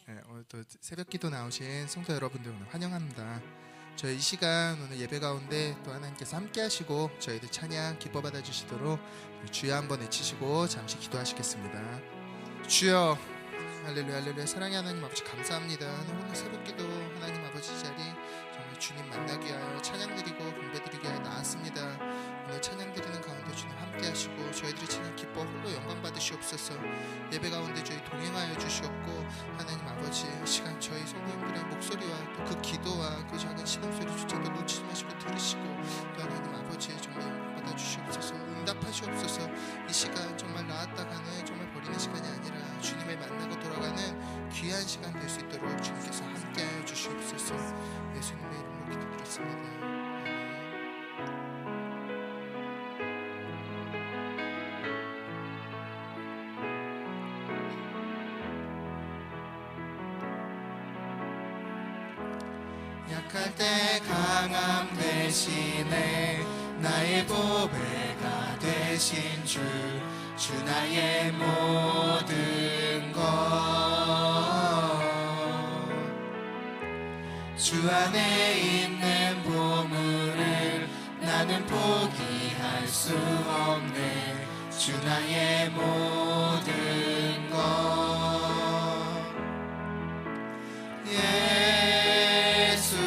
오늘 또 새벽 기도 나오신 성도 여러분들 오늘 환영합니다. 저희 이 시간 오늘 예배 가운데 또 하나님께서 함께 하시고 저희들 찬양 기뻐 받아 주시도록 주여 한번 외치시고 잠시 기도하시겠습니다. 주여, 할렐루야 할렐루야. 사랑의 하나님 아버지 감사합니다. 오늘 새벽 기도 하나님 아버지 자리 정말 주님 만나기 위하여 찬양 드리고 공배 드리기 위하여 나왔습니다. 오늘 찬양 드리는 가운데 주님 함께 하시고 저희들이 찬양 기뻐 홀로 영광 받으시옵소서. 예배 가운데 저희 동행하여 주시옵고 하나님 아버지 시간 저희 성도님들의 목소리와 또 그 기도와 그 작은 신음소리조차도 놓치지 마시고 들으시고 또 하나님 아버지 정말 영광 받아 주시옵소서. 응답하시옵소서. 이 시간 정말 나왔다 가는 정말 버리는 시간이 아니라 주님을 만나고 돌아가는 귀한 시간 될 수 있도록 주님께서 함께하여 주시옵소서. 예수님의 이름으로 기도드렸습니다. 약할 때 강함 대신에 나의 보배가 되신 주 나의 모든 것 주 안에 있는 보물을 나는 포기할 수 없네. 주 나의 모든 것 예수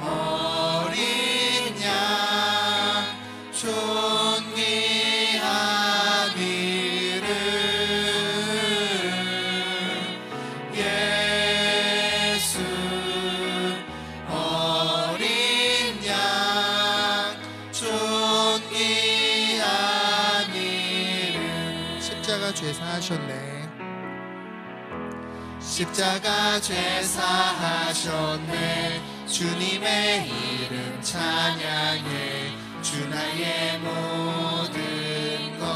어린 양 존귀한 이름 예수 어린 양 존귀한 이름. 십자가 죄 사하셨네. 십자가 죄 사하셨네. 주님의 이름 찬양해. 주 나의 모든 것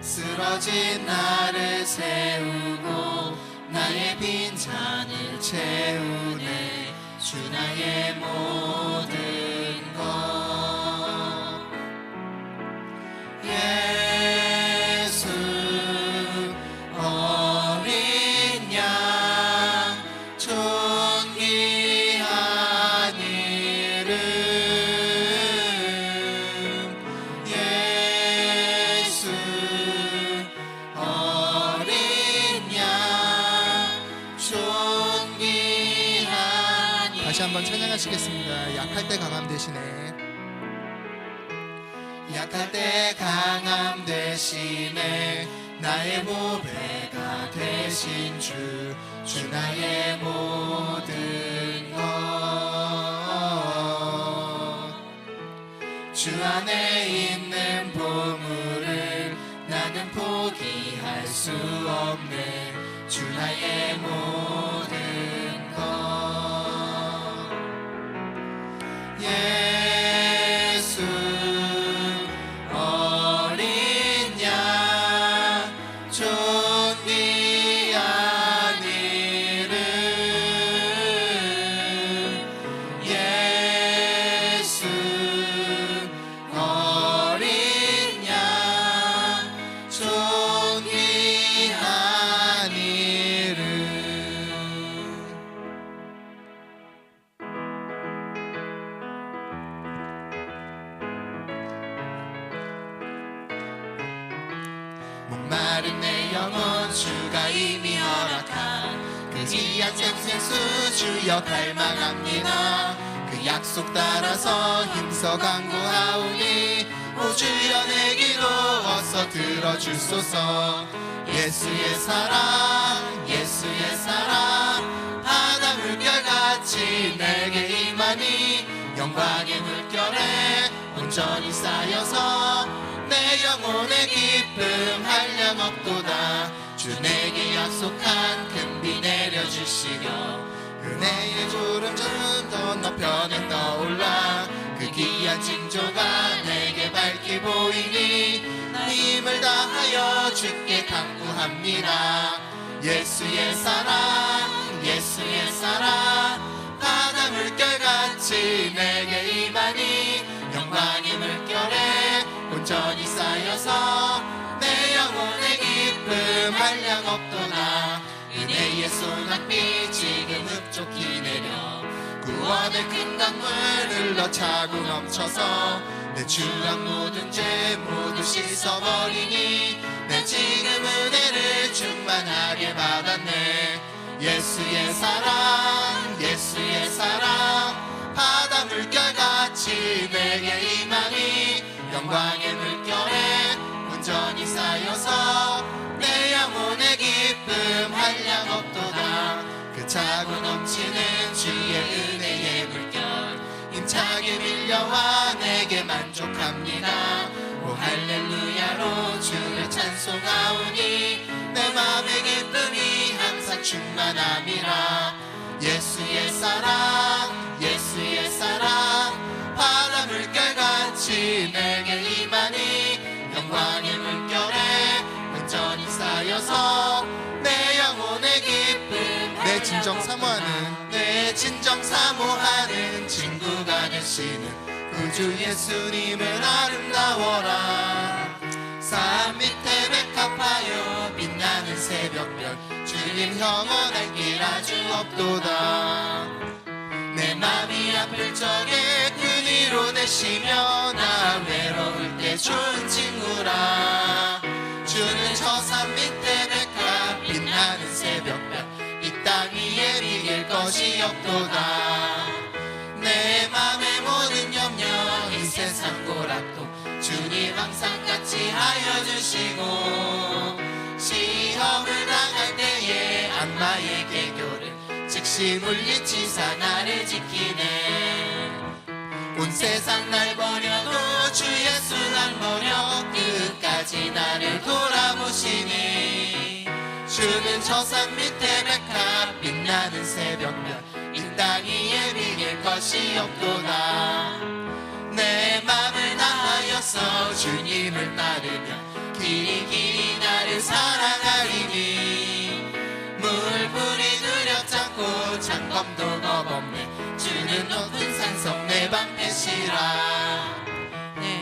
쓰러진 나를 세우고 나의 빈잔을 채우네. 주 나의 모든 것 예수 어린 양 존귀한 이름 예수 어린 양 존귀한 이름. 다시 한번 찬양하시겠습니다. 약할 때 강함 대신에 약할 때 강함 대신에 나의 보배가 되신 주 나의 모든 것 주 안에 있는 보물을 나는 포기할 수 없네. 주 나의 모든 것 예수 어린 양 존귀한 이름 예수 어린 양 존귀한 이름. 목마른 내 영혼 주가 이미 허락한 그 귀한 생생수 주여 갈망합니다. 그 약속 따라서 힘써 간구하오니 오 주여 내 기도 어서 들어주소서. 예수의 사랑 예수의 사랑 바다 물결같이 내게 임하니 영광의 물결에 온전히 쌓여서 내 영혼의 기쁨 한량없도다. 주 내게 약속한 큰 비 내려주시려 은혜의 주름 좀 더 너편에 떠올라. 그 귀한 징조가 내게 밝게 보이니 힘을 다하여 주께 간구합니다. 예수의 사랑 예수의 사랑 바다 물결같이 내게 임하니 영광의 물결에 온전히 쌓여서 내 영혼의 주의 소낙비 지금 흡족히 내려 구원의 큰 강물 흘러 차고 넘쳐서 내 주랑 모든 죄 모두 씻어버리니 내 지금 은혜를 충만하게 받았네. 예수의 사랑 예수의 사랑 바다 물결같이 내게 임하니 영광의 물결에 온전히 쌓여서 내 영혼의 기쁨 한량 없도다. 그 차고 넘치는 주의 은혜의 물결 힘차게 밀려와 내게 만족합니다. 오 할렐루야로 주를 찬송하오니 내 맘의 기쁨이 항상 충만함이라. 예수의 사랑 예수의 사랑 바다 물결같이 내게 임하니 영광의 물결에 온전히 쌓여서 내 영혼의 기쁨 내 진정 사모하는 친구가 되시는 구주 예수님은 아름다워라. 산 밑에 백합하여 빛나는 새벽별 주님 영원한 길 아주 없도다. 내 맘이 아플 적에 그 위로 되시며 나 외로울 때 좋은 친구라. 주는 저 산 밑에 백합 빛나는 새벽별 이 땅 위에 비길 것이 없도다. 내 맘의 모든 염려 이 세상 고락도 주님 항상 같이 하여 주시고 시험을 당할 때에 악마의 개교를 즉시 물리치사 나를 지키네. 온 세상 날 버려도 주 예수 날 버려 끝까지 나를 돌아보시니 주는 저 산 밑에 백합 빛나는 새벽별 이 땅 위에 비길 것이 없도다. 내 맘을 다하여서 주님을 따르며 길이 나를 사랑하리니 물불이 두렵잖고 장검도 겁없네. 주는 높은 산성 내 방패시라.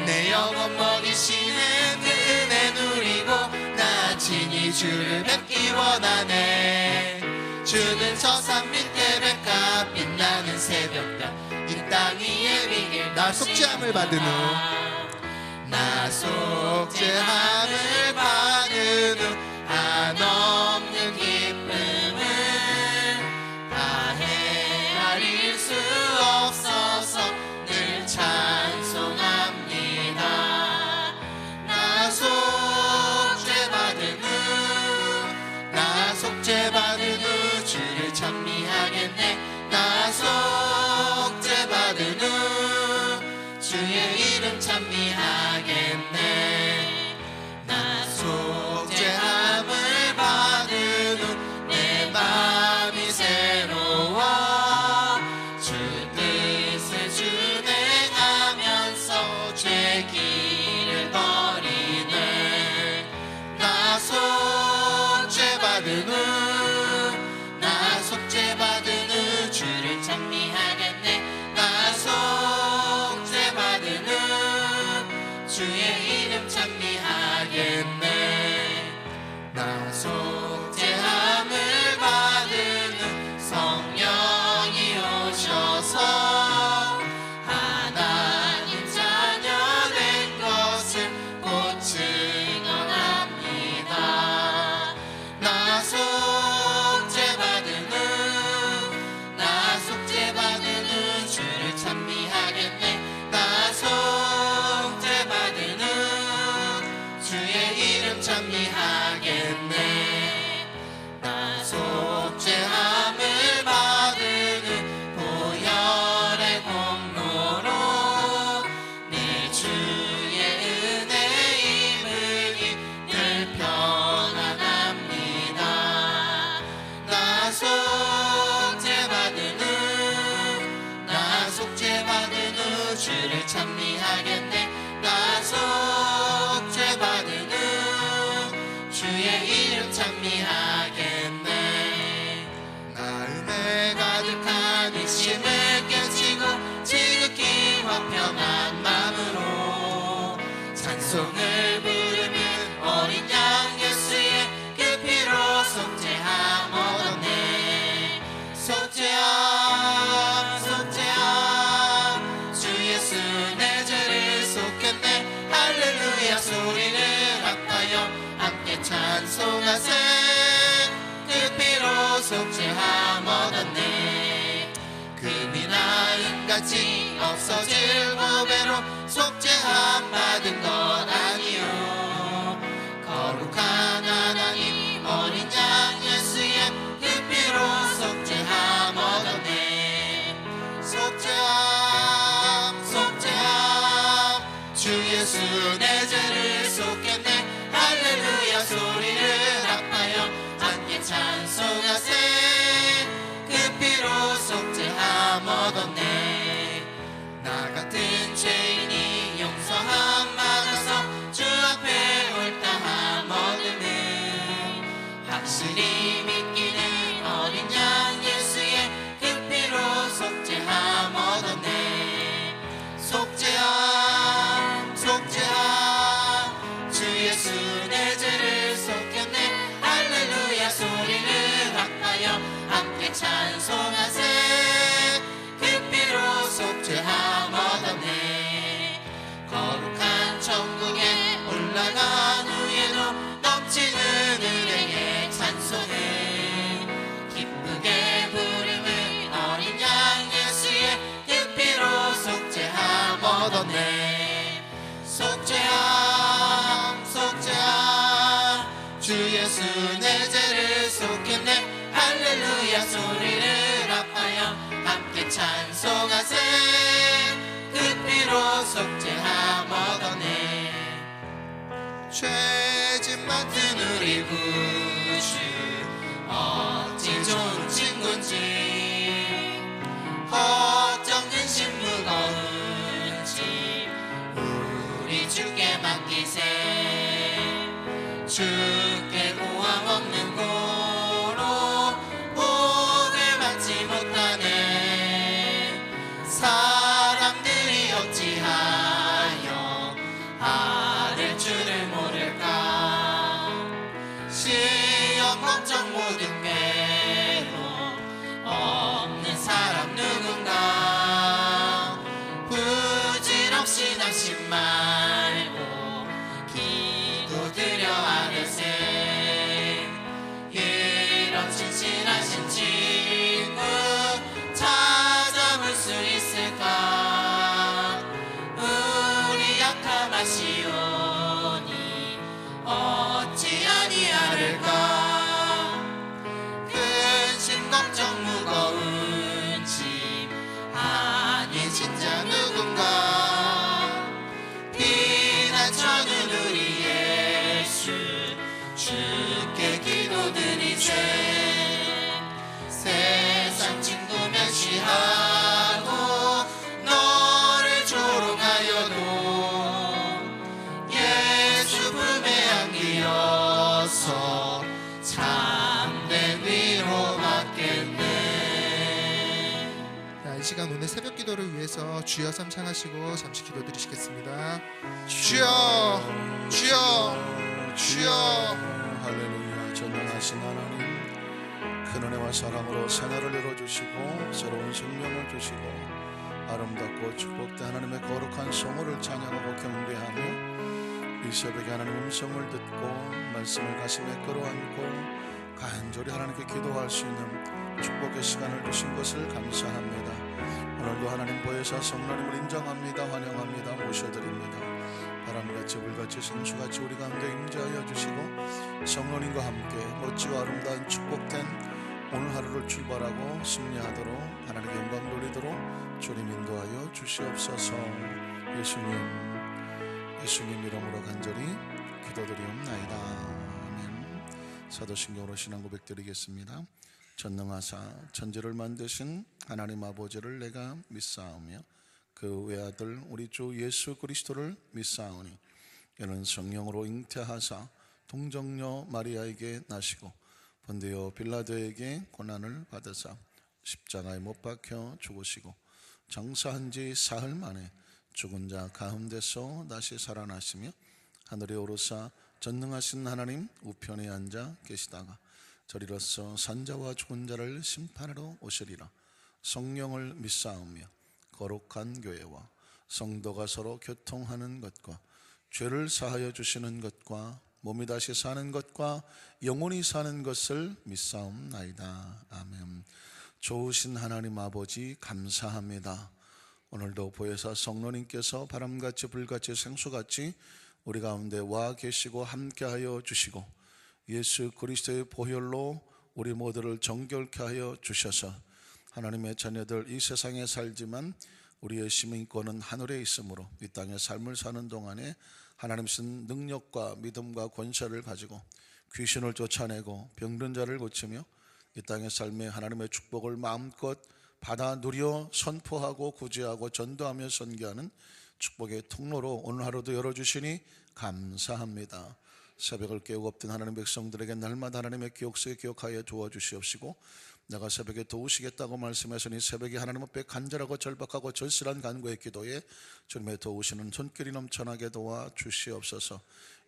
내 영혼 먹이시는 그 은혜 누리고 나 친히 주를 뵙기 원하네. 주는 저 산 밑에 백합 빛나는 새벽별 이 땅 위에 비길 나 속죄함을 받은 후 나 속죄함을 받은 후 한없는 기쁨을 다 헤아릴 수 없어서 늘 찬송합니다. 나 속죄받은 후 나 속죄받은 후 주를 찬미하겠네. 나 속죄받은 후 주의 이름 찬미하겠네. 나 속죄함을 받은 후 내 맘이 새로워 주 뜻을 준행하면서 죄 길을 버리네. 나 속죄받은 후 나 속죄받은 후 주를 찬미하겠네. 나 속죄받은 후 주의 이름 찬미하겠네. 나 속죄함을 받은 후 성령이 오셔서 하나님 자녀 된 것을 곧 증언합니다. 나 속죄받은 후 나 속죄받은 후 주를 찬미하겠네. 나 속죄받은 후 주의 이름 찬미하겠네. 나 속죄함을 받은 후 보혈의 공로로 내 주의 은혜 입으니 늘 평안합니다. 나 속죄받은 후 나 속죄받은 후 주를 찬미하겠네. 나 속죄받은 후 주의 이름 찬미하겠네. 나 은혜 가득한 의심을 깨치고 지극히 화평한 마음으로 찬송을 부르는 어린 양 예수의 그 피로 속죄함 얻었네. 같이 없어질 후배로 속죄함 받은 것 아니요. 거룩한 하나님 어린 양 예수의 그 피로 속죄함 얻었네. 속죄함 속죄함 주 예수 내 죄를 속겠네. 할렐루야 소리를 합하여 함께 찬송하세. 그 피로 속죄함 얻었네. 나 같은 죄인이 용서함 받아서 주 앞에 옳다함 얻으는 확실히 믿기는 어린 양 예수의 그 피로 속죄함 얻었네. 속죄함 속죄함 주 예수 내 죄를 속겠네. 할렐루야 소리를 합하여 함께 찬송하세. 그 피로 속죄함 얻었네. 거룩한 천국에 올라간 후에도 넘치는 은혜의 찬송을 기쁘게 부르는 어린 양 예수의 그 피로 속죄함 얻었네. 속죄함 속죄함 주 예수 내 죄를 속했네. 할렐루야 소리를 합하여 함께 찬송하세. 그 피로 속죄함 얻었네. 죄짐 맡은 우리 구주 어찌 좋은 친구인지 걱정 근심 무거운지 우리 주께 맡기세. 주께 고함 없는 고로 복을 받지 못하네. 사람들이 어찌하여 아를 줄을 모를까. 시험 걱정 모든 괴로 없는 사람 누군가. 부질없이 낙심 말고 기도드려 하늘세. 이런 진실하신 친구 찾아볼 수 있을까. 우리 약함 아시오니 어찌 아니하를까. 근심 걱정 무거운 짐 아니 진짜 누군가. 피난처는 우리 예수 주께 기도드리세. 세상 친구 멸시하고 너를 조롱하여도 예수 품에 안기어서 참된 위로 받겠네. 이 시간 오늘 새벽 기도를 위해서 주여 삼 창하시고 잠시 기도드리시겠습니다. 주여 주여 주여. 할렐루야. 전능하신 하나님 큰 은혜와 사랑으로 생활을 열어주시고 새로운 생명을 주시고 아름답고 축복된 하나님의 거룩한 성호를 찬양하고 경배하며 이 새벽에 하나님 음성을 듣고 말씀을 가슴에 끌어안고 간절히 하나님께 기도할 수 있는 축복의 시간을 주신 것을 감사합니다. 오늘도 하나님 보혜사 성령님을 인정합니다. 환영합니다. 모셔드립니다. 바람같이 불같이 생수같이 우리 가운데 임재하여 주시고 성령님과 함께 멋지고 아름다운 축복된 오늘 하루를 출발하고 승리하도록 하나님의 영광 돌리도록 주님 인도하여 주시옵소서. 예수님 이름으로 간절히 기도드리옵나이다. 아멘. 사도신경으로 신앙 고백드리겠습니다. 전능하사 천지를 만드신 하나님 아버지를 내가 믿사오며 그 외아들 우리 주 예수 그리스도를 믿사오니 이는 성령으로 잉태하사 동정녀 마리아에게 나시고 본디오 빌라도에게 고난을 받으사 십자가에 못 박혀 죽으시고 장사한 지 사흘 만에 죽은 자 가운데서 다시 살아나시며 하늘에 오르사 전능하신 하나님 우편에 앉아 계시다가 저리로서 산자와 죽은 자를 심판하러 오시리라. 성령을 믿사오며 거룩한 교회와 성도가 서로 교통하는 것과 죄를 사하여 주시는 것과 몸이 다시 사는 것과 영원히 사는 것을 믿사옵나이다. 아멘. 좋으신 하나님 아버지 감사합니다. 오늘도 보혜사 성령님께서 바람같이 불같이 생수같이 우리 가운데 와 계시고 함께하여 주시고 예수 그리스도의 보혈로 우리 모두를 정결케 하여 주셔서 하나님의 자녀들 이 세상에 살지만 우리의 시민권은 하늘에 있으므로 이 땅의 삶을 사는 동안에 하나님 신 능력과 믿음과 권세를 가지고 귀신을 쫓아내고 병든 자를 고치며 이 땅의 삶에 하나님의 축복을 마음껏 받아 누려 선포하고 구제하고 전도하며 선교하는 축복의 통로로 오늘 하루도 열어주시니 감사합니다. 새벽을 깨우고 없던 하나님 백성들에게 날마다 하나님의 기억 속에 기억하여 도와주시옵시고 내가 새벽에 도우시겠다고 말씀하시니 새벽에 하나님 앞에 간절하고 절박하고 절실한 간구의 기도에 주님의 도우시는 손길이 넘쳐나게 도와주시옵소서.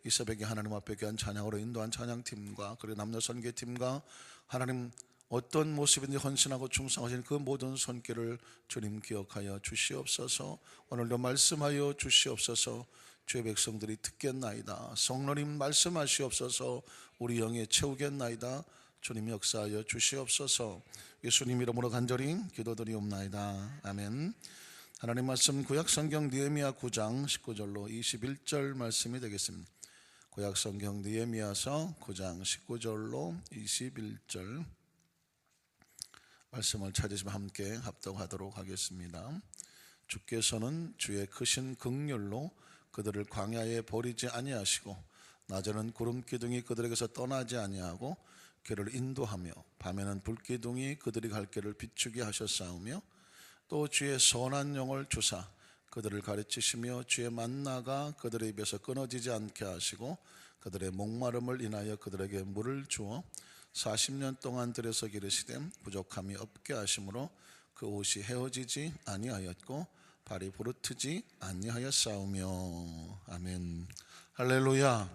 이 새벽에 하나님 앞에 귀한 찬양으로 인도한 찬양팀과 그리고 남녀 선교팀과 하나님 어떤 모습인지 헌신하고 충성하신 그 모든 손길을 주님 기억하여 주시옵소서. 오늘도 말씀하여 주시옵소서. 주의 백성들이 듣겠나이다. 성령님 말씀하시옵소서. 우리 영에 채우겠나이다. 주님 역사하여 주시옵소서. 예수님 이름으로 간절히 기도드리옵나이다. 아멘. 하나님 말씀 구약성경 느헤미야 9장 19절로 21절 말씀이 되겠습니다. 구약성경 느헤미야서 9장 19절로 21절 말씀을 찾으시면 함께 합독하도록 하겠습니다. 주께서는 주의 크신 긍휼로 그들을 광야에 버리지 아니하시고 낮에는 구름 기둥이 그들에게서 떠나지 아니하고 그를 인도하며 밤에는 불기둥이 그들이 갈 길을 비추게 하셨사오며 또 주의 선한 영을 주사 그들을 가르치시며 주의 만나가 그들의 입에서 끊어지지 않게 하시고 그들의 목마름을 인하여 그들에게 물을 주어 40년 동안 들여서 기르시되 부족함이 없게 하심으로 그 옷이 헤어지지 아니하였고 발이 부르트지 아니하였사오며. 아멘. 할렐루야.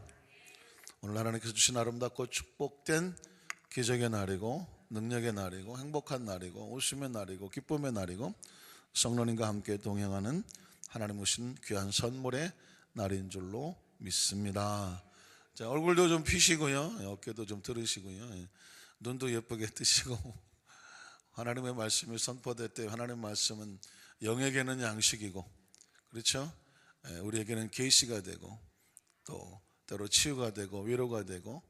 오늘 하나님께서 주신 아름답고 축복된 기적의 날이고 능력의 날이고 행복한 날이고 웃음의 날이고 기쁨의 날이고 성령님과 함께 동행하는 하나님 주신 귀한 선물의 날인 줄로 믿습니다. 자, 얼굴도 좀 피시고요, 어깨도 좀 들으시고요, 눈도 예쁘게 뜨시고 하나님의 말씀이 선포될 때 하나님의 말씀은 영에게는 양식이고 그렇죠? 우리에게는 계시가 되고 또 때로 치유가 되고 위로가 되고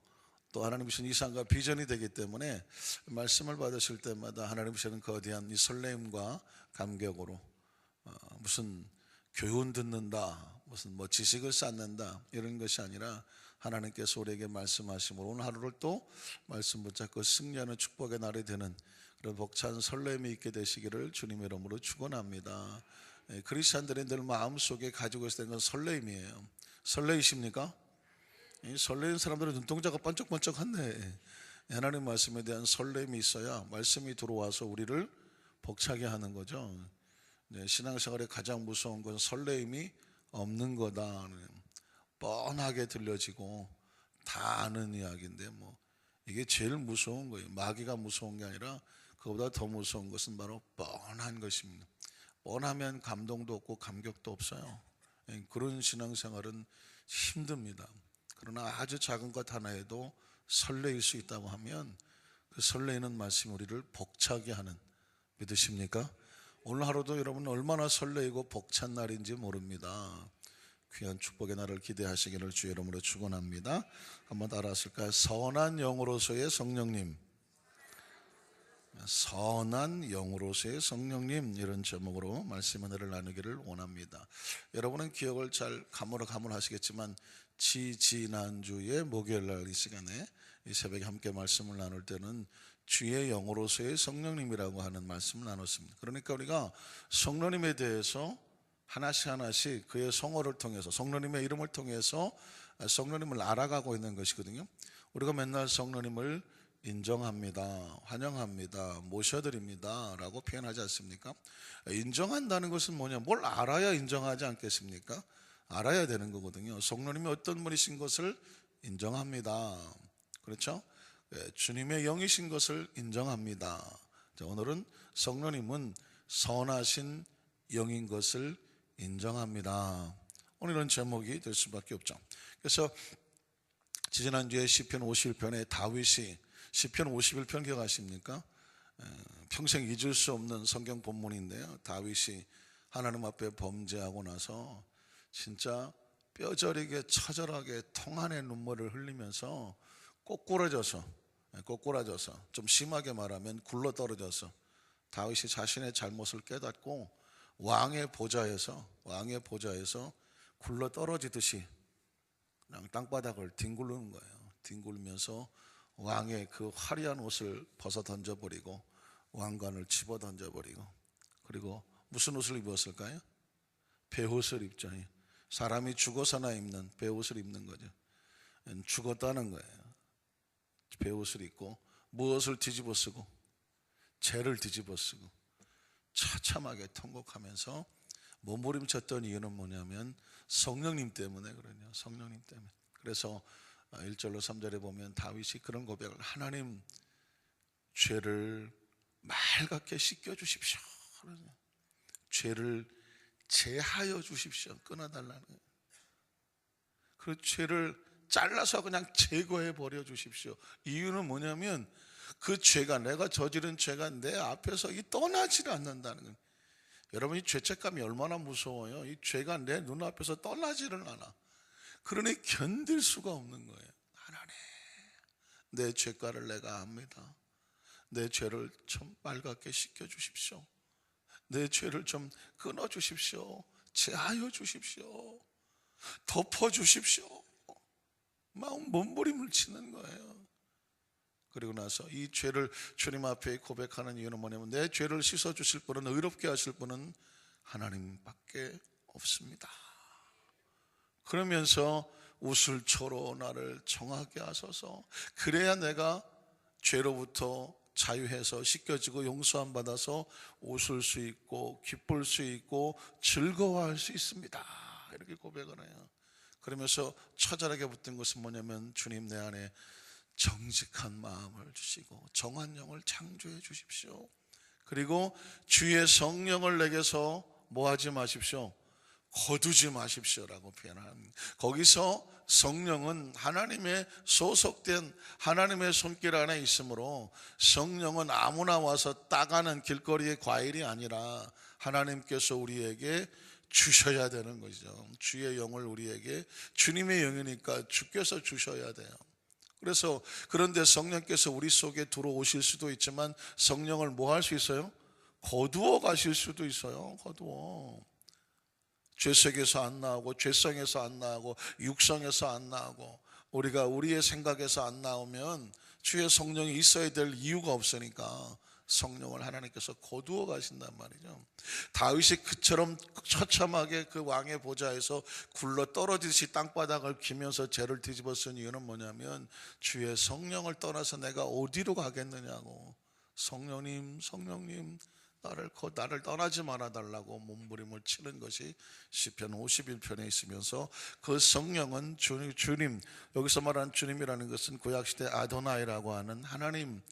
또 하나님 주신 이상과 비전이 되기 때문에 말씀을 받으실 때마다 하나님 주시는 거대한 이 설렘과 감격으로 무슨 교훈 듣는다, 무슨 뭐 지식을 쌓는다 이런 것이 아니라 하나님께서 우리에게 말씀하심으로 오늘 하루를 또 말씀 붙잡고 승리하는 축복의 날이 되는 그런 벅찬 설렘이 있게 되시기를 주님의 이름으로 축원합니다. 크리스찬들이 늘 마음속에 가지고 있어야 되는 건 설렘이에요. 설레이십니까? 설레는 사람들은 눈동자가 번쩍번쩍한데 하나님 말씀에 대한 설렘이 있어야 말씀이 들어와서 우리를 벅차게 하는 거죠. 신앙생활에 가장 무서운 건 설레임이 없는 거다. 뻔하게 들려지고 다 아는 이야기인데 뭐 이게 제일 무서운 거예요. 마귀가 무서운 게 아니라 그보다 더 무서운 것은 바로 뻔한 것입니다. 뻔하면 감동도 없고 감격도 없어요. 그런 신앙생활은 힘듭니다. 그러나 아주 작은 것 하나에도 설레일 수 있다고 하면 그 설레이는 말씀이 우리를 벅차게 하는, 믿으십니까? 오늘 하루도 여러분 얼마나 설레이고 벅찬 날인지 모릅니다. 귀한 축복의 날을 기대하시기를 주의 이름으로 축원합니다. 한번 따라하실까요? 선한 영으로서의 성령님, 선한 영으로서의 성령님, 이런 제목으로 말씀 은혜를 나누기를 원합니다. 여러분은 기억을 잘 가물가물하시겠지만 지난주에 목요일날 이 시간에 이 새벽에 함께 말씀을 나눌 때는 주의 영으로서의 성령님이라고 하는 말씀을 나눴습니다. 그러니까 우리가 성령님에 대해서 하나씩 그의 성호를 통해서 성령님의 이름을 통해서 성령님을 알아가고 있는 것이거든요. 우리가 맨날 성령님을 인정합니다, 환영합니다, 모셔드립니다 라고 표현하지 않습니까? 인정한다는 것은 뭐냐, 뭘 알아야 인정하지 않겠습니까? 알아야 되는 거거든요. 성령님이 어떤 분이신 것을 인정합니다. 그렇죠? 주님의 영이신 것을 인정합니다. 자, 오늘은 성령님은 선하신 영인 것을 인정합니다. 오늘은 제목이 될 수밖에 없죠. 그래서 지난주에 시편 51편에 다윗이 시편 51편 기억하십니까? 평생 잊을 수 없는 성경 본문인데요. 다윗이 하나님 앞에 범죄하고 나서 진짜 뼈저리게 처절하게 통 안에 눈물을 흘리면서 꼬꾸라져서 좀 심하게 말하면 굴러떨어져서 다윗이 자신의 잘못을 깨닫고 왕의 보좌에서 굴러떨어지듯이 그냥 땅바닥을 뒹굴르는 거예요. 뒹굴면서 왕의 그 화려한 옷을 벗어 던져버리고 왕관을 집어 던져버리고, 그리고 무슨 옷을 입었을까요? 베옷을 입죠. 사람이 죽어서나 입는 베옷을 입는 거죠. 죽었다는 거예요. 베옷을 입고 무엇을 뒤집어 쓰고? 죄를 뒤집어 쓰고 처참하게 통곡하면서 몸부림쳤던 이유는 뭐냐면 성령님 때문에 그러냐. 성령님 때문에. 그래서 1절로 3절에 보면 다윗이 그런 고백을, 하나님 죄를 맑게 씻겨주십시오. 죄를 제하여 주십시오. 끊어달라는 거예요. 그 죄를 잘라서 그냥 제거해 버려 주십시오. 이유는 뭐냐면 그 죄가, 내가 저지른 죄가 내 앞에서 떠나질 않는다는 거예요. 여러분, 이 죄책감이 얼마나 무서워요. 이 죄가 내 눈앞에서 떠나지를 않아. 그러니 견딜 수가 없는 거예요. 하나님, 내 죄가를 내가 압니다. 내 죄를 좀 빨갛게 씻겨주십시오. 내 죄를 좀 끊어주십시오. 제하여 주십시오. 덮어주십시오. 마음 몸부림을 치는 거예요. 그리고 나서 이 죄를 주님 앞에 고백하는 이유는 뭐냐면, 내 죄를 씻어주실 분은, 의롭게 하실 분은 하나님밖에 없습니다. 그러면서 웃을초로 나를 정하게 하소서. 그래야 내가 죄로부터 자유해서 씻겨지고 용서함 받아서 웃을 수 있고 기쁠 수 있고 즐거워할 수 있습니다. 이렇게 고백을 해요. 그러면서 처절하게 붙든 것은 뭐냐면, 주님 내 안에 정직한 마음을 주시고 정한 영을 창조해 주십시오. 그리고 주의 성령을 내게서 뭐하지 마십시오? 거두지 마십시오라고 표현합니다. 거기서 성령은 하나님의 소속된 하나님의 손길 안에 있으므로, 성령은 아무나 와서 따가는 길거리의 과일이 아니라 하나님께서 우리에게 주셔야 되는 것이죠. 주의 영을 우리에게, 주님의 영이니까 주께서 주셔야 돼요. 그래서 그런데 성령께서 우리 속에 들어오실 수도 있지만, 성령을 뭐 할 수 있어요? 거두어 가실 수도 있어요. 거두어. 죄색에서 안 나오고, 죄성에서 안 나오고, 육성에서 안 나오고, 우리가 우리의 생각에서 안 나오면 주의 성령이 있어야 될 이유가 없으니까 성령을 하나님께서 거두어 가신단 말이죠. 다윗이 그처럼 처참하게 그 왕의 보좌에서 굴러 떨어지듯이 땅바닥을 기면서 죄를 뒤집어 쓴 이유는 뭐냐면, 주의 성령을 떠나서 내가 어디로 가겠느냐고. 성령님, 성령님, 나를 떠나지 말아달라고 몸부림을 치는 것이 시편 51편에 있으면서, 그 성령은 주님, 여기서 말하는 주님이라는 것은 구약시대 아도나이라고 하는 하나님,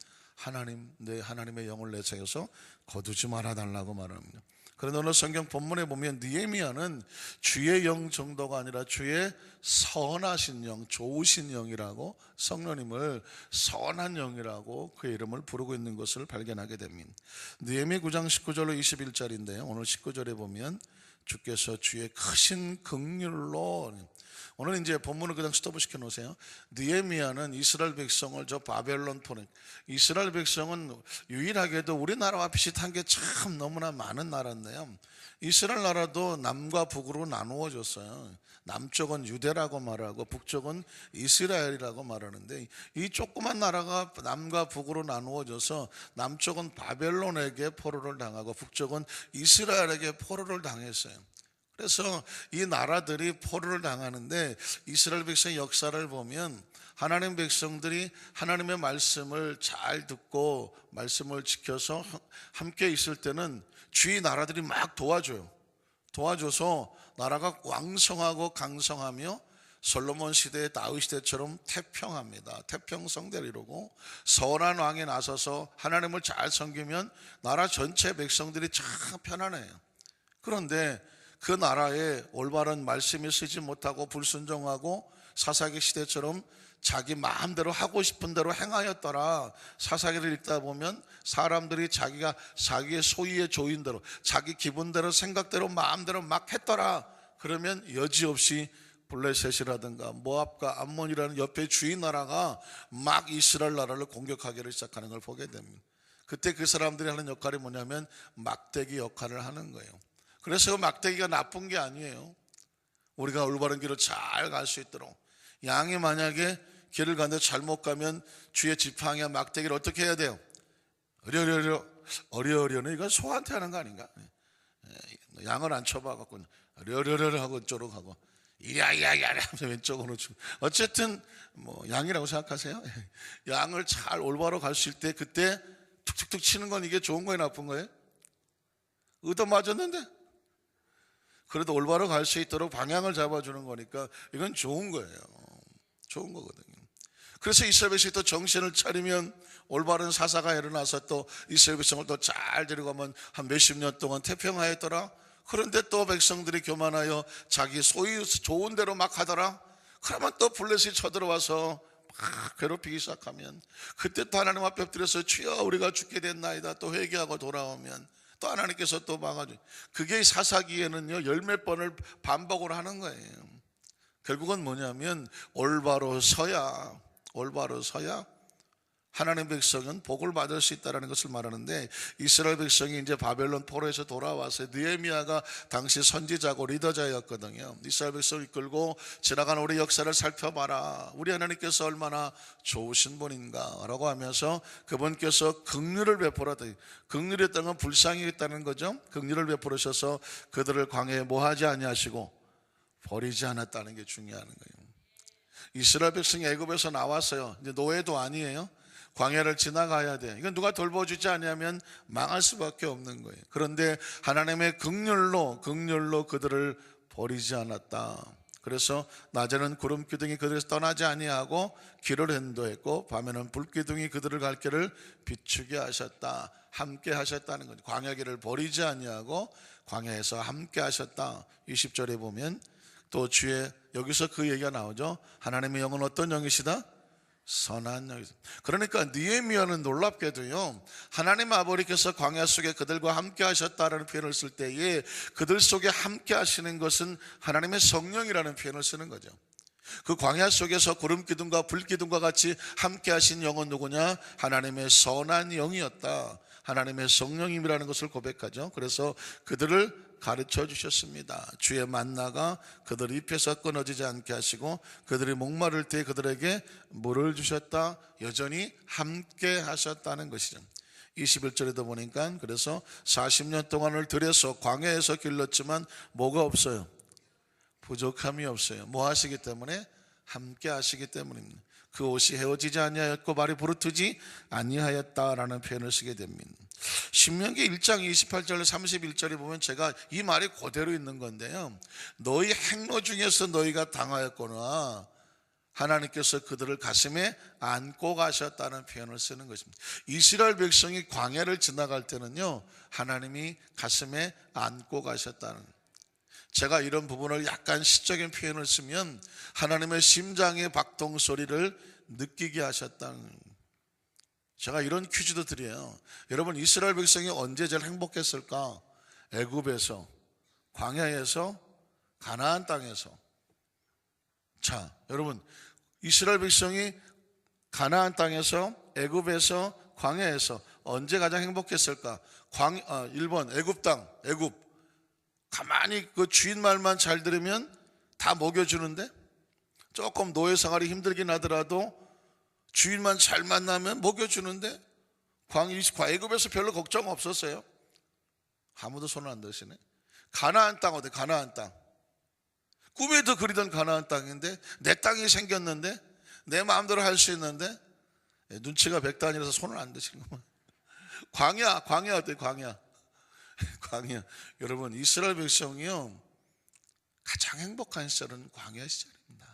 내 하나님의 영을 내세워서 거두지 말아달라고 말합니다. 그런데 오늘 성경 본문에 보면 느헤미야는 주의 영 정도가 아니라 주의 선하신 영, 좋으신 영이라고, 성령님을 선한 영이라고 그의 이름을 부르고 있는 것을 발견하게 됩니다. 느헤미야 9장 19절로 21절인데요 오늘 19절에 보면, 주께서 주의 크신 긍휼로, 오늘 이제 본문을 그냥 스톱을 시켜 놓으세요. 느헤미야는 이스라엘 백성을 저 바벨론 포로, 이스라엘 백성은 유일하게도 우리나라와 비슷한 게 참 너무나 많은 나라인데요, 이스라엘 나라도 남과 북으로 나누어졌어요. 남쪽은 유대라고 말하고 북쪽은 이스라엘이라고 말하는데, 이 조그만 나라가 남과 북으로 나누어져서 남쪽은 바벨론에게 포로를 당하고 북쪽은 이스라엘에게 포로를 당했어요. 그래서 이 나라들이 포로를 당하는데, 이스라엘 백성의 역사를 보면 하나님 백성들이 하나님의 말씀을 잘 듣고 말씀을 지켜서 함께 있을 때는 주위 나라들이 막 도와줘서 나라가 왕성하고 강성하며, 솔로몬 시대, 다윗 시대처럼 태평합니다. 태평성대를 이루고, 선한 왕이 나서서 하나님을 잘 섬기면 나라 전체 백성들이 참 편안해요. 그런데 그 나라에 올바른 말씀이 쓰지 못하고 불순종하고 사사기 시대처럼 자기 마음대로 하고 싶은 대로 행하였더라. 사사기를 읽다 보면 사람들이 자기가 자기의 소유의 조인대로 자기 기분대로 생각대로 마음대로 막 했더라. 그러면 여지없이 블레셋이라든가 모압과 암몬이라는 옆에 주위 나라가 막 이스라엘 나라를 공격하기를 시작하는 걸 보게 됩니다. 그때 그 사람들이 하는 역할이 뭐냐면 막대기 역할을 하는 거예요. 그래서 그 막대기가 나쁜 게 아니에요. 우리가 올바른 길을 잘 갈 수 있도록, 양이 만약에 길을 가는데 잘못 가면 주의 지팡이와 막대기를 어떻게 해야 돼요? 어려는 이건 소한테 하는 거 아닌가? 양을 안 쳐봐갖고 어려려 하고 이쪽으로 가고 이야야야 하면서 왼쪽으로 주고, 어쨌든 뭐 양이라고 생각하세요? 양을 잘 올바로 갈 수 있을 때 그때 툭툭툭 치는 건 이게 좋은 거예요, 나쁜 거예요? 얻어 맞았는데 그래도 올바로 갈 수 있도록 방향을 잡아주는 거니까 이건 좋은 거예요. 좋은 거거든요. 그래서 이스라엘 백성이 또 정신을 차리면 올바른 사사가 일어나서 또 이스라엘 백성을 또 잘 데리고 가면 한 몇십 년 동안 태평하였더라. 그런데 또 백성들이 교만하여 자기 소유 좋은 대로 막 하더라. 그러면 또 블레셋이 쳐들어와서 막 괴롭히기 시작하면 그때 또 하나님 앞에 엎드려서 주여 우리가 죽게 됐나이다 또 회개하고 돌아오면 또 하나님께서 또 막아줘. 그게 사사기에는요 열몇 번을 반복을 하는 거예요. 결국은 뭐냐면 올바로 서야 하나님 백성은 복을 받을 수 있다는 것을 말하는데, 이스라엘 백성이 이제 바벨론 포로에서 돌아와서 느헤미야가 당시 선지자고 리더자였거든요. 이스라엘 백성을 이끌고 지나간 우리 역사를 살펴봐라. 우리 하나님께서 얼마나 좋으신 분인가 라고 하면서 그분께서 긍휼을 베풀었다. 긍휼했다는 건 불쌍히 했다는 거죠. 긍휼을 베풀으셔서 그들을 광야에 뭐하지 아니하시고 버리지 않았다는 게 중요한 거예요. 이스라엘 백성이 애굽에서 나왔어요. 이제 노예도 아니에요. 광야를 지나가야 돼. 이건 누가 돌봐주지 않으면 망할 수밖에 없는 거예요. 그런데 하나님의 긍휼로 그들을 버리지 않았다. 그래서 낮에는 구름 기둥이 그들에서 떠나지 아니하고 길을 인도했고 밤에는 불 기둥이 그들을 갈 길을 비추게 하셨다. 함께 하셨다는 거죠. 광야길을 버리지 아니하고 광야에서 함께 하셨다. 20절에 보면 또 주의, 여기서 그 얘기가 나오죠. 하나님의 영은 어떤 영이시다? 선한 영이시다. 그러니까 느헤미야는 놀랍게도요 하나님 아버지께서 광야 속에 그들과 함께 하셨다라는 표현을 쓸 때에 그들 속에 함께 하시는 것은 하나님의 성령이라는 표현을 쓰는 거죠. 그 광야 속에서 구름 기둥과 불 기둥과 같이 함께 하신 영은 누구냐? 하나님의 선한 영이었다. 하나님의 성령님이라는 것을 고백하죠. 그래서 그들을 가르쳐 주셨습니다. 주의 만나가 그들 입에서 끊어지지 않게 하시고 그들이 목마를 때 그들에게 물을 주셨다. 여전히 함께 하셨다는 것이죠. 21절에도 보니까 그래서 40년 동안을 들여서 광야에서 길렀지만 뭐가 없어요? 부족함이 없어요. 뭐 하시기 때문에? 함께 하시기 때문입니다. 그 옷이 헤어지지 아니하였고 발이 부르트지 아니하였다라는 표현을 쓰게 됩니다. 신명기 1장 28절 31절에 보면 제가 이 말이 그대로 있는 건데요, 너희 행로 중에서 너희가 당하였거나 하나님께서 그들을 가슴에 안고 가셨다는 표현을 쓰는 것입니다. 이스라엘 백성이 광야를 지나갈 때는요 하나님이 가슴에 안고 가셨다는, 제가 이런 부분을 약간 시적인 표현을 쓰면 하나님의 심장의 박동 소리를 느끼게 하셨다는, 제가 이런 퀴즈도 드려요. 여러분, 이스라엘 백성이 언제 제일 행복했을까? 애굽에서, 광야에서, 가나안 땅에서. 자, 여러분, 이스라엘 백성이 가나안 땅에서, 애굽에서, 광야에서 언제 가장 행복했을까? 1번 애굽 땅, 애굽. 가만히 그 주인 말만 잘 들으면 다 먹여주는데, 조금 노예 생활이 힘들긴 하더라도 주인만 잘 만나면 먹여주는데, 애굽에서 별로 걱정 없었어요. 아무도 손을 안 드시네. 가나안 땅 어때? 가나안 땅. 꿈에도 그리던 가나안 땅인데, 내 땅이 생겼는데, 내 마음대로 할 수 있는데, 눈치가 백단이라서 손을 안 드시는 거예요. 광야 어때? 광야. 여러분, 이스라엘 백성이요 가장 행복한 시절은 광야 시절입니다.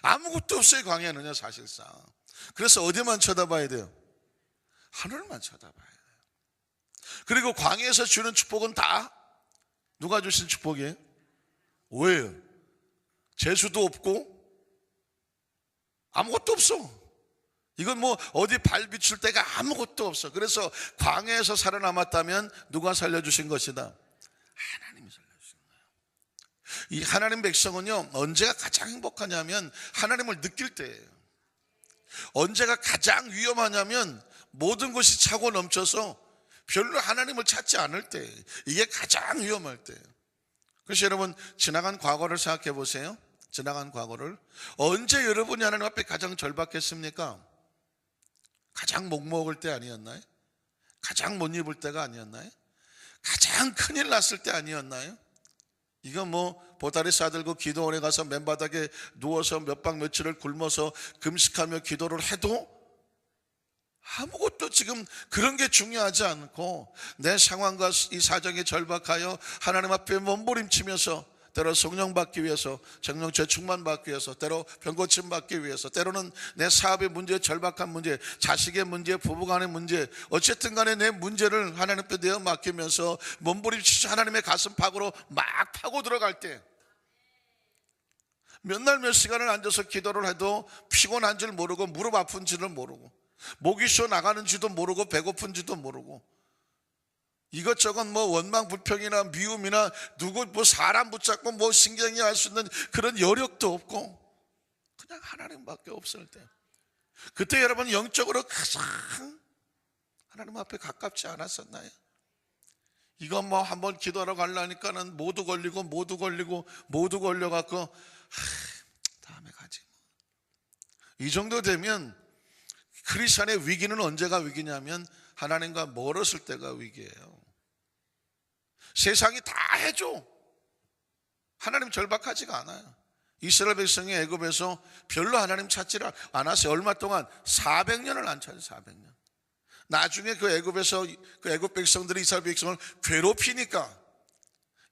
아무것도 없어요, 광야는요 사실상. 그래서 어디만 쳐다봐야 돼요? 하늘만 쳐다봐야 돼요. 그리고 광야에서 주는 축복은 다 누가 주신 축복이에요? 뭐예요? 재수도 없고 아무것도 없어. 이건 뭐 어디 발 비출 데가 아무것도 없어. 그래서 광야에서 살아남았다면 누가 살려주신 것이다? 하나님이 살려주신 거예요. 이 하나님 백성은요, 언제가 가장 행복하냐면 하나님을 느낄 때예요. 언제가 가장 위험하냐면 모든 것이 차고 넘쳐서 별로 하나님을 찾지 않을 때, 이게 가장 위험할 때예요. 그래서 여러분, 지나간 과거를 생각해 보세요. 지나간 과거를. 언제 여러분이 하나님 앞에 가장 절박했습니까? 가장 목먹을 때 아니었나요? 가장 못 입을 때가 아니었나요? 가장 큰일 났을 때 아니었나요? 이건 뭐 보따리 싸들고 기도원에 가서 맨바닥에 누워서 몇 박 며칠을 굶어서 금식하며 기도를 해도 아무것도 지금 그런 게 중요하지 않고 내 상황과 이 사정에 절박하여 하나님 앞에 몸부림치면서 때로 성령 받기 위해서, 성령 재충만 받기 위해서, 때로 병고침 받기 위해서, 때로는 내 사업의 문제, 절박한 문제, 자식의 문제, 부부간의 문제, 어쨌든 간에 내 문제를 하나님 앞에 내어 맡기면서 몸부림치면서 하나님의 가슴 팍으로 막 파고 들어갈 때, 몇 날 몇 시간을 앉아서 기도를 해도 피곤한 줄 모르고 무릎 아픈 줄을 모르고 목이 쉬어 나가는지도 모르고 배고픈지도 모르고 이것저것 뭐 원망 불평이나 미움이나 누구 뭐 사람 붙잡고 뭐 신경이 할 수 있는 그런 여력도 없고 그냥 하나님밖에 없을 때, 그때 여러분 영적으로 가장 하나님 앞에 가깝지 않았었나요? 이거 뭐 한번 기도하러 가려니까는 모두 걸려갖고 다음에 가지. 이 정도 되면 크리스천의 위기는 언제가 위기냐면 하나님과 멀었을 때가 위기예요. 세상이 다 해줘. 하나님 절박하지가 않아요. 이스라엘 백성이 애굽에서 별로 하나님 찾지를 않았어요. 얼마 동안 400년을 안 찾아요. 400년. 나중에 그 애굽에서 그 애굽 백성들이 이스라엘 백성을 괴롭히니까,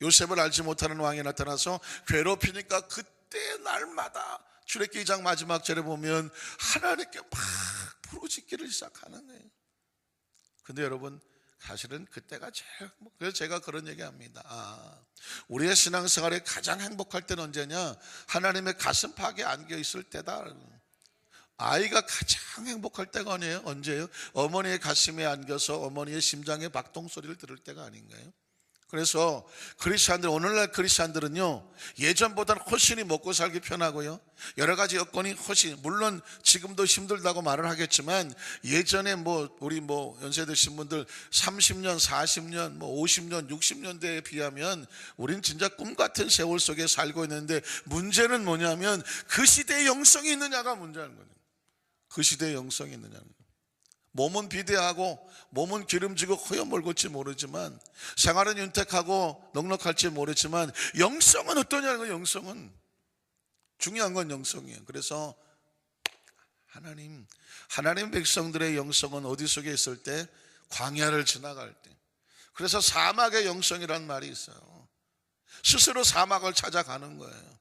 요셉을 알지 못하는 왕이 나타나서 괴롭히니까 그때 날마다 출애굽기 2장 마지막 절에 보면 하나님께 막 부르짖기를 시작하는 거예요. 근데 여러분, 사실은 그때가 제일 그래서 제가 그런 얘기합니다. 우리의 신앙생활에 가장 행복할 때는 언제냐? 하나님의 가슴팍에 안겨 있을 때다. 아이가 가장 행복할 때가 아니에요? 언제예요? 어머니의 가슴에 안겨서 어머니의 심장의 박동 소리를 들을 때가 아닌가요? 그래서 크리스찬들, 오늘날 크리스찬들은요, 예전보다는 훨씬 먹고 살기 편하고요, 여러 가지 여건이 훨씬, 물론 지금도 힘들다고 말을 하겠지만 예전에 우리 연세 드신 분들 30년, 40년, 50년, 60년대에 비하면 우린 진짜 꿈 같은 세월 속에 살고 있는데, 문제는 뭐냐면 그 시대의 영성이 있느냐가 문제라는 거예요. 그 시대의 영성이 있느냐는 거예요. 몸은 비대하고 몸은 기름지고 허여멀을지 모르지만, 생활은 윤택하고 넉넉할지 모르지만 영성은 어떠냐는 거예요. 영성은 중요한 건 영성이에요. 그래서 하나님 백성들의 영성은 어디 속에 있을 때? 광야를 지나갈 때. 그래서 사막의 영성이란 말이 있어요. 스스로 사막을 찾아가는 거예요.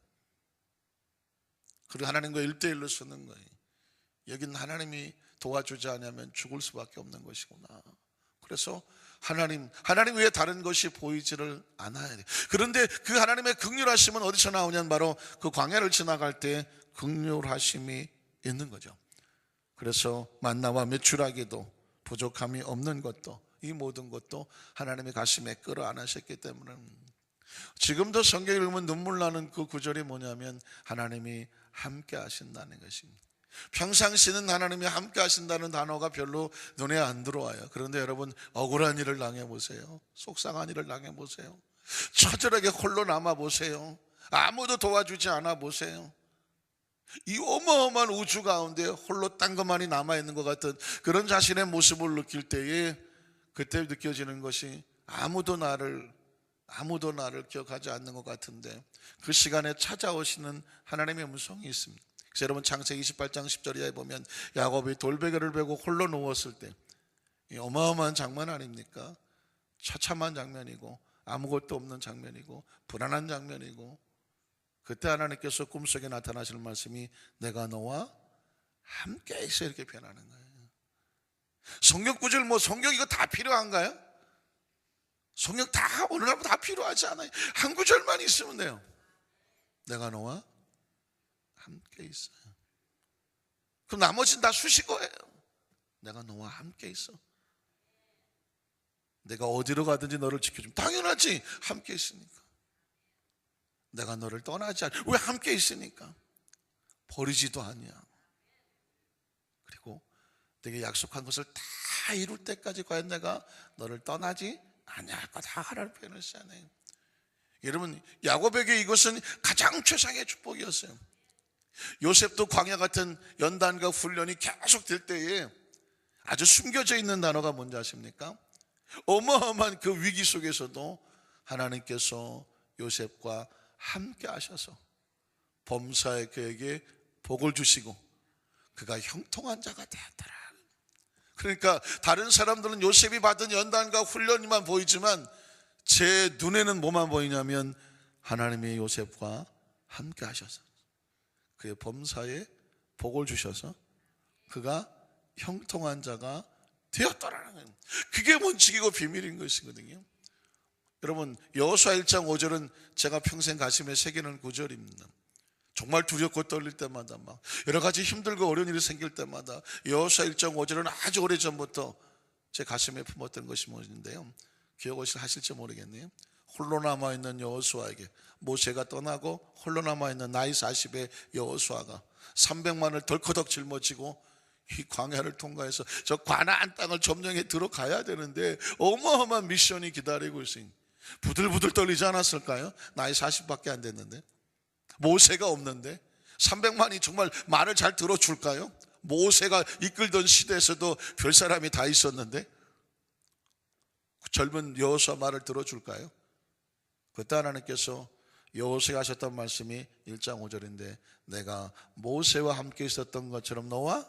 그리고 하나님과 1대1로 쓰는 거예요. 여기는 하나님이 도와주지 않으면 죽을 수밖에 없는 것이구나. 그래서 하나님 외에 다른 것이 보이지를 않아야 돼. 그런데 그 하나님의 긍휼하심은 어디서 나오냐면 바로 그 광야를 지나갈 때 긍휼하심이 있는 거죠. 그래서 만나와 메추라기도 부족함이 없는 것도, 이 모든 것도 하나님의 가슴에 끌어안으셨기 때문에, 지금도 성경을 읽으면 눈물 나는 그 구절이 뭐냐면 하나님이 함께 하신다는 것입니다. 평상시는 하나님이 함께 하신다는 단어가 별로 눈에 안 들어와요. 그런데 여러분, 억울한 일을 당해보세요. 속상한 일을 당해보세요. 처절하게 홀로 남아보세요. 아무도 도와주지 않아 보세요. 이 어마어마한 우주 가운데 홀로 딴 것만이 남아있는 것 같은 그런 자신의 모습을 느낄 때에, 그때 느껴지는 것이 아무도 나를 기억하지 않는 것 같은데, 그 시간에 찾아오시는 하나님의 음성이 있습니다. 그래서 여러분, 창세기 28장 10절에 보면 야곱이 돌베개를 베고 홀로 누웠을 때, 이 어마어마한 장면 아닙니까? 처참한 장면이고 아무것도 없는 장면이고 불안한 장면이고, 그때 하나님께서 꿈속에 나타나실 말씀이 내가 너와 함께 있어, 이렇게 표현하는 거예요. 성경 구절 성경 이거 다 필요한가요? 성경 다 오늘날 다 필요하지 않아요. 한 구절만 있으면 돼요. 내가 너와 함께 있어요. 그럼 나머지는 다 수식어예요. 내가 너와 함께 있어. 내가 어디로 가든지 너를 지켜주면 당연하지. 함께 있으니까. 내가 너를 떠나지 않아. 왜 함께 있으니까. 버리지도 않냐. 그리고 내게 약속한 것을 다 이룰 때까지 과연 내가 너를 떠나지 않을 거다 하라는 표현을 쓰잖아요. 여러분, 야곱에게 이것은 가장 최상의 축복이었어요. 요셉도 광야 같은 연단과 훈련이 계속 될 때에 아주 숨겨져 있는 단어가 뭔지 아십니까? 어마어마한 그 위기 속에서도 하나님께서 요셉과 함께 하셔서 범사에 그에게 복을 주시고 그가 형통한 자가 되었더라. 그러니까 다른 사람들은 요셉이 받은 연단과 훈련이만 보이지만 제 눈에는 뭐만 보이냐면 하나님의 요셉과 함께 하셔서 그의 범사에 복을 주셔서 그가 형통한 자가 되었더라는, 그게 원칙이고 비밀인 것이거든요. 여러분, 여호수아 1장 5절은 제가 평생 가슴에 새기는 구절입니다. 정말 두렵고 떨릴 때마다 막 여러 가지 힘들고 어려운 일이 생길 때마다 여호수아 1장 5절은 아주 오래전부터 제 가슴에 품었던 것이 뭐인데요, 기억을 하실지 모르겠네요. 홀로 남아있는 여호수아에게, 모세가 떠나고 홀로 남아있는 나이 40의 여호수아가 300만을 덜커덕 짊어지고 이 광야를 통과해서 저 가나안 땅을 점령해 들어가야 되는데 어마어마한 미션이 기다리고 있으니 부들부들 떨리지 않았을까요? 나이 40밖에 안 됐는데, 모세가 없는데 300만이 정말 말을 잘 들어줄까요? 모세가 이끌던 시대에서도 별 사람이 다 있었는데 젊은 여호수아 말을 들어줄까요? 그때 하나님께서 여호수아가 하셨던 말씀이 1장 5절인데 내가 모세와 함께 있었던 것처럼 너와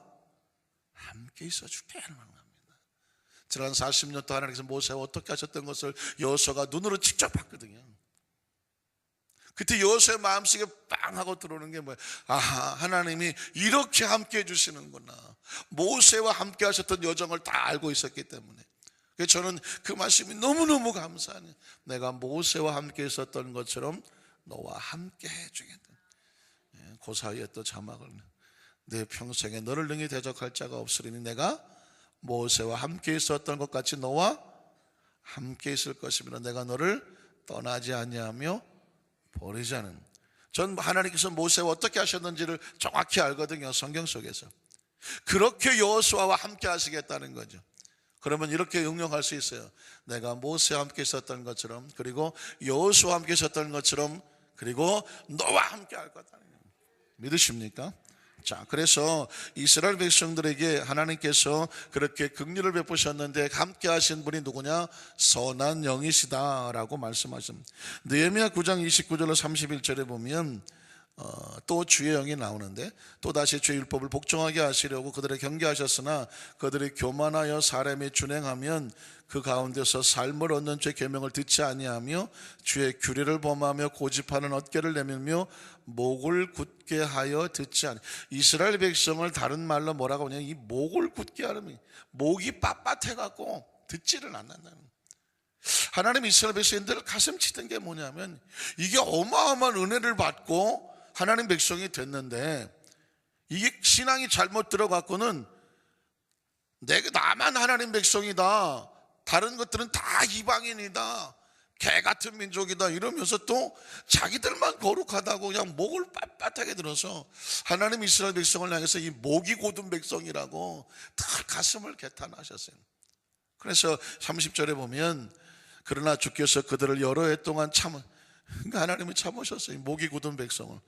함께 있어줄게 하는 겁니다. 지난 40년 동안 하나님께서 모세와 어떻게 하셨던 것을 여호수아가 눈으로 직접 봤거든요. 그때 여호수아의 마음속에 빵 하고 들어오는 게 뭐예요? 아하, 하나님이 이렇게 함께 해주시는구나. 모세와 함께 하셨던 여정을 다 알고 있었기 때문에. 그래서 저는 그 말씀이 너무너무 감사하네요. 내가 모세와 함께 있었던 것처럼 너와 함께 해주겠다. 그 사이에 또 자막을, 내 평생에 너를 능히 대적할 자가 없으리니 내가 모세와 함께 있었던 것 같이 너와 함께 있을 것이며 내가 너를 떠나지 아니하며 버리지 않은. 전 하나님께서 모세와 어떻게 하셨는지를 정확히 알거든요, 성경 속에서. 그렇게 여호수아와 함께 하시겠다는 거죠. 그러면 이렇게 응용할 수 있어요. 내가 모세와 함께 있었던 것처럼, 그리고 여호수아와 함께 있었던 것처럼, 그리고 너와 함께 할 거다. 믿으십니까? 자, 그래서 이스라엘 백성들에게 하나님께서 그렇게 긍휼을 베푸셨는데 함께 하신 분이 누구냐? 선한 영이시다라고 말씀하십니다. 느헤미야 9장 29절로 31절에 보면 또 주의 영이 나오는데, 또 다시 주의 율법을 복종하게 하시려고 그들을 경계하셨으나 그들이 교만하여 사람이 준행하면 그 가운데서 삶을 얻는 주의 계명을 듣지 아니하며 주의 규례를 범하며 고집하는 어깨를 내밀며 목을 굳게 하여 듣지 아니. 이스라엘 백성을 다른 말로 뭐라고 하냐면 이 목을 굳게 하는, 목이 빳빳해 갖고 듣지를 않는다는. 하나님 이스라엘 백성들 가슴 치던 게 뭐냐면 이게 어마어마한 은혜를 받고 하나님 백성이 됐는데 이게 신앙이 잘못 들어갔고는 나만 하나님 백성이다, 다른 것들은 다 이방인이다, 개 같은 민족이다 이러면서 또 자기들만 거룩하다고 그냥 목을 빳빳하게 들어서 하나님 이스라엘 백성을 향해서 이 목이 곧은 백성이라고 다 가슴을 개탄하셨어요. 그래서 30절에 보면 그러나 주께서 그들을 여러 해 동안 그러니까 하나님이 참으셨어요, 목이 굳은 백성을.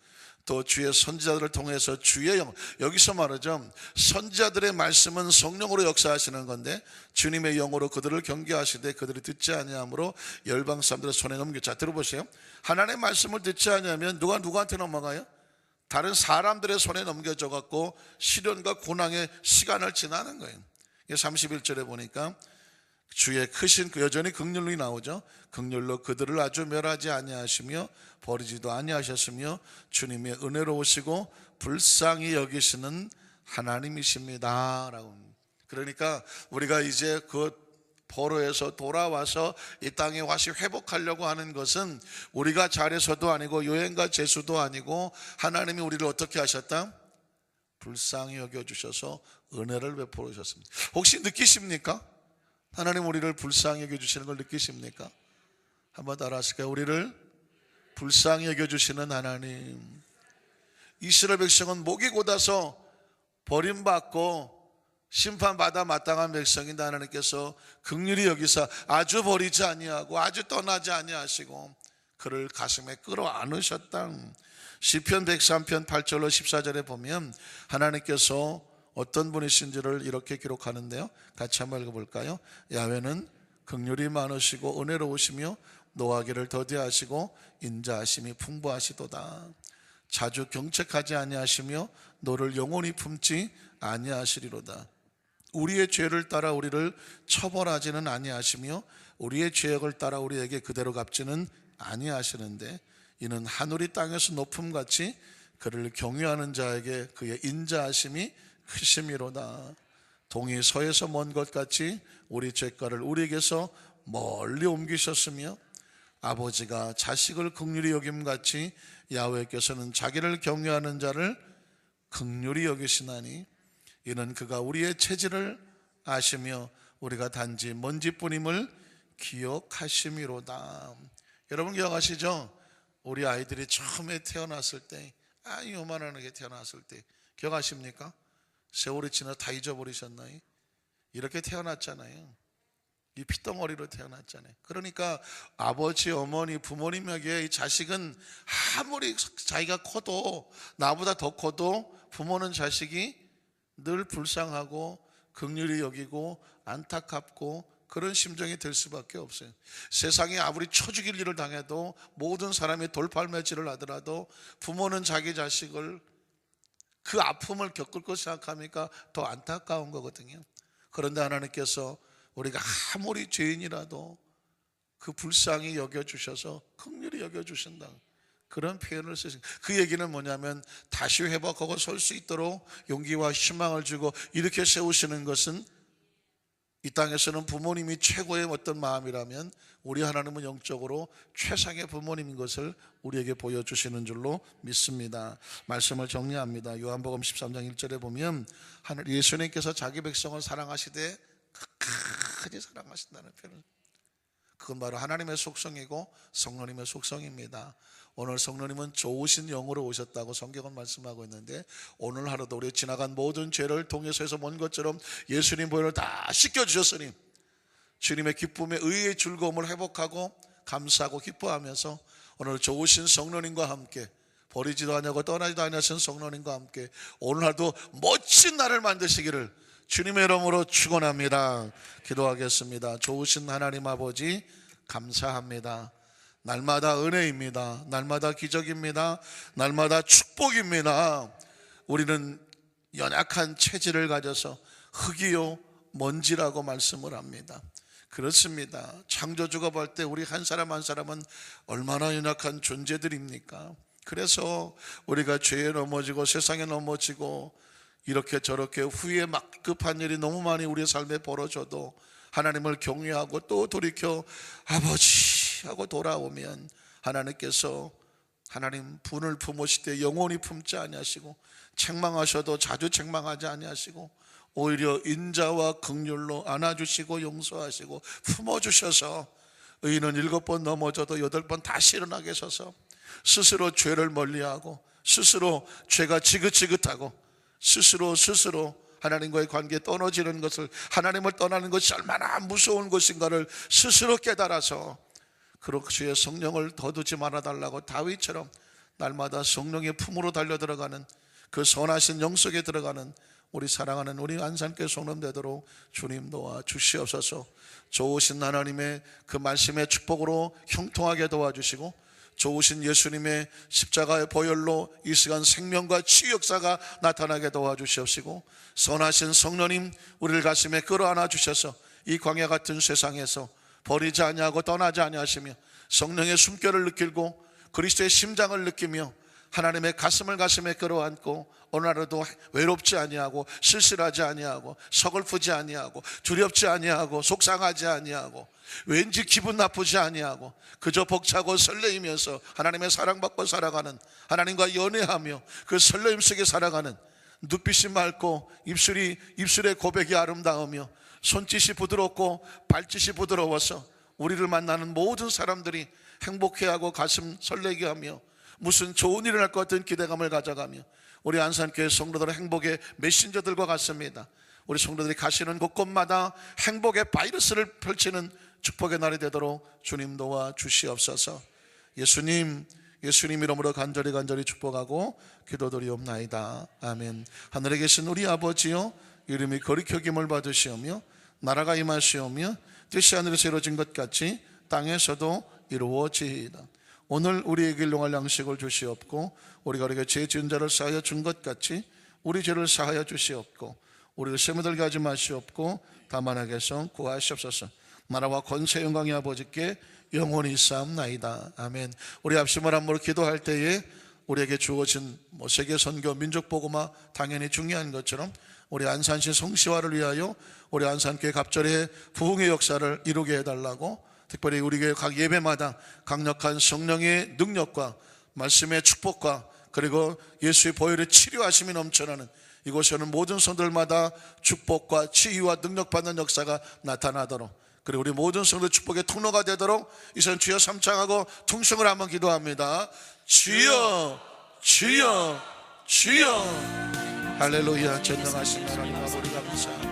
또 주의 선지자들을 통해서 주의 영, 여기서 말하죠, 선지자들의 말씀은 성령으로 역사하시는 건데 주님의 영으로 그들을 경계하시되 그들이 듣지 아니하므로 열방 사람들의 손에 넘겨. 자, 들어보세요. 하나님의 말씀을 듣지 아니하면 누구한테 넘어가요? 다른 사람들의 손에 넘겨져 갖고 시련과 고난의 시간을 지나는 거예요. 31절에 보니까 주의 크신 그 여전히 긍휼이 나오죠. 긍휼로 그들을 아주 멸하지 아니하시며 버리지도 아니하셨으며 주님의 은혜로우시고 불쌍히 여기시는 하나님이십니다 라고. 그러니까 우리가 이제 그 포로에서 돌아와서 이 땅에 다시 회복하려고 하는 것은 우리가 잘해서도 아니고 요행과 재수도 아니고 하나님이 우리를 어떻게 하셨다? 불쌍히 여겨주셔서 은혜를 베풀어 주셨습니다. 혹시 느끼십니까? 하나님 우리를 불쌍히 여겨주시는 걸 느끼십니까? 한번 따라하실까요? 우리를 불쌍히 여겨주시는 하나님. 이스라엘 백성은 목이 곧아서 버림받고 심판받아 마땅한 백성인데 하나님께서 긍휼히 여기사 아주 버리지 아니하고 아주 떠나지 아니하시고 그를 가슴에 끌어안으셨다. 시편 103편 8절로 14절에 보면 하나님께서 어떤 분이신지를 이렇게 기록하는데요, 같이 한번 읽어볼까요? 야훼는 긍휼이 많으시고 은혜로우시며 노하기를 더디하시고 인자하심이 풍부하시도다. 자주 경책하지 아니하시며 너를 영원히 품지 아니하시리로다. 우리의 죄를 따라 우리를 처벌하지는 아니하시며 우리의 죄악을 따라 우리에게 그대로 갚지는 아니하시는데 이는 하늘이 땅에서 높음같이 그를 경외하는 자에게 그의 인자하심이 크심이로다. 동이 서에서 먼 것 같이 우리 죄가를 우리에게서 멀리 옮기셨으며 아버지가 자식을 긍휼히 여김같이 야훼께서는 자기를 경외하는 자를 긍휼히 여기시나니 이는 그가 우리의 체질을 아시며 우리가 단지 먼지뿐임을 기억하심이로다. 여러분 기억하시죠? 우리 아이들이 처음에 태어났을 때, 요만하게 태어났을 때 기억하십니까? 세월이 지나 다 잊어버리셨나요? 이렇게 태어났잖아요. 이 핏덩어리로 태어났잖아요. 그러니까 아버지, 어머니, 부모님에게 이 자식은 아무리 자기가 커도, 나보다 더 커도 부모는 자식이 늘 불쌍하고 긍휼히 여기고 안타깝고 그런 심정이 될 수밖에 없어요. 세상에 아무리 쳐 죽일 일을 당해도, 모든 사람이 돌팔매질을 하더라도 부모는 자기 자식을 그 아픔을 겪을 것 생각하니까 더 안타까운 거거든요. 그런데 하나님께서 우리가 아무리 죄인이라도 그 불쌍히 여겨주셔서 긍휼히 여겨주신다, 그런 표현을 쓰신. 그 얘기는 뭐냐면 다시 회복하고 설 수 있도록 용기와 희망을 주고 이렇게 세우시는 것은, 이 땅에서는 부모님이 최고의 어떤 마음이라면 우리 하나님은 영적으로 최상의 부모님인 것을 우리에게 보여주시는 줄로 믿습니다. 말씀을 정리합니다. 요한복음 13장 1절에 보면 예수님께서 자기 백성을 사랑하시되 끝까지 사랑하신다는 표현을, 그건 바로 하나님의 속성이고 성령님의 속성입니다. 오늘 성령님은 좋으신 영으로 오셨다고 성경은 말씀하고 있는데, 오늘 하루도 우리 지나간 모든 죄를 동에서에서 먼 것처럼 예수님 보혈을 다 씻겨주셨으니 주님의 기쁨의 의의 즐거움을 회복하고 감사하고 기뻐하면서 오늘 좋으신 성령님과 함께, 버리지도 아니하고 떠나지도 아니하신 성령님과 함께 오늘 하루도 멋진 날을 만드시기를 주님의 이름으로 축원합니다. 기도하겠습니다. 좋으신 하나님 아버지, 감사합니다. 날마다 은혜입니다. 날마다 기적입니다. 날마다 축복입니다. 우리는 연약한 체질을 가져서 흙이요 먼지라고 말씀을 합니다. 그렇습니다. 창조주가 볼 때 우리 한 사람 한 사람은 얼마나 연약한 존재들입니까? 그래서 우리가 죄에 넘어지고 세상에 넘어지고 이렇게 저렇게 후회 막 급한 일이 너무 많이 우리의 삶에 벌어져도 하나님을 경외하고 또 돌이켜 아버지 하고 돌아오면 하나님께서 하나님 분을 품으실 때 영원히 품지 아니하시고, 책망하셔도 자주 책망하지 아니하시고 오히려 인자와 긍휼로 안아주시고 용서하시고 품어주셔서 의인은 7번 넘어져도 8번 다시 일어나게 하셔서 스스로 죄를 멀리하고 스스로 죄가 지긋지긋하고 스스로 하나님과의 관계에 떨어지는 것을, 하나님을 떠나는 것이 얼마나 무서운 것인가를 스스로 깨달아서 그렇게 성령을 더두지 말아달라고 다윗처럼 날마다 성령의 품으로 달려들어가는 그 선하신 영속에 들어가는 우리 사랑하는 우리 안산교회 성도님 되도록 주님 도와 주시옵소서. 좋으신 하나님의 그 말씀의 축복으로 형통하게 도와주시고, 좋으신 예수님의 십자가의 보혈로 이 시간 생명과 치유 역사가 나타나게 도와주시옵시고, 선하신 성령님 우리를 가슴에 끌어안아 주셔서 이 광야 같은 세상에서 버리지 아니하고 떠나지 아니하시며 성령의 숨결을 느끼고 그리스도의 심장을 느끼며 하나님의 가슴을 가슴에 끌어안고 오늘 하루도 외롭지 아니하고 쓸쓸하지 아니하고 서글프지 아니하고 두렵지 아니하고 속상하지 아니하고 왠지 기분 나쁘지 아니하고 그저 벅차고 설레이면서 하나님의 사랑받고 살아가는, 하나님과 연애하며 그 설레임 속에 살아가는 눈빛이 맑고 입술의 고백이 아름다우며 손짓이 부드럽고 발짓이 부드러워서 우리를 만나는 모든 사람들이 행복해하고 가슴 설레게 하며 무슨 좋은 일이 날 것 같은 기대감을 가져가며 우리 안산교회 성도들은 행복의 메신저들과 같습니다. 우리 성도들이 가시는 곳곳마다 행복의 바이러스를 펼치는 축복의 날이 되도록 주님 도와 주시옵소서. 예수님 이름으로 간절히 축복하고 기도드리옵나이다. 아멘. 하늘에 계신 우리 아버지요, 이름이 거룩히 여김을 받으시오며 나라가 임하시오며 뜻이 하늘에서 이루어진 것 같이 땅에서도 이루어지이다. 오늘 우리에게 일용할 양식을 주시옵고 우리가 우리에게 죄 지은 자를 사하여 준 것 같이 우리 죄를 사하여 주시옵고 우리를 시험에 들게 하지 마시옵고 다만 악에서 구하시옵소서. 나라와 권세 영광의 아버지께 영원히 있사옵나이다. 아멘. 우리 합심을 함으로 기도할 때에 우리에게 주어진 세계 선교 민족 복음화 당연히 중요한 것처럼 우리 안산시 성시화를 위하여 우리 안산교회 갑절의 부흥의 역사를 이루게 해달라고, 특별히 우리 교회 각 예배마다 강력한 성령의 능력과 말씀의 축복과 그리고 예수의 보혈의 치료하심이 넘쳐나는 이곳에는 모든 성도들마다 축복과 치유와 능력받는 역사가 나타나도록, 그리고 우리 모든 성도들 축복의 통로가 되도록 이선 주여 삼창하고 통성을 한번 기도합니다. 주여 주여 주여. 할렐루야. 전능하신 하나님 아버지 감사합니다.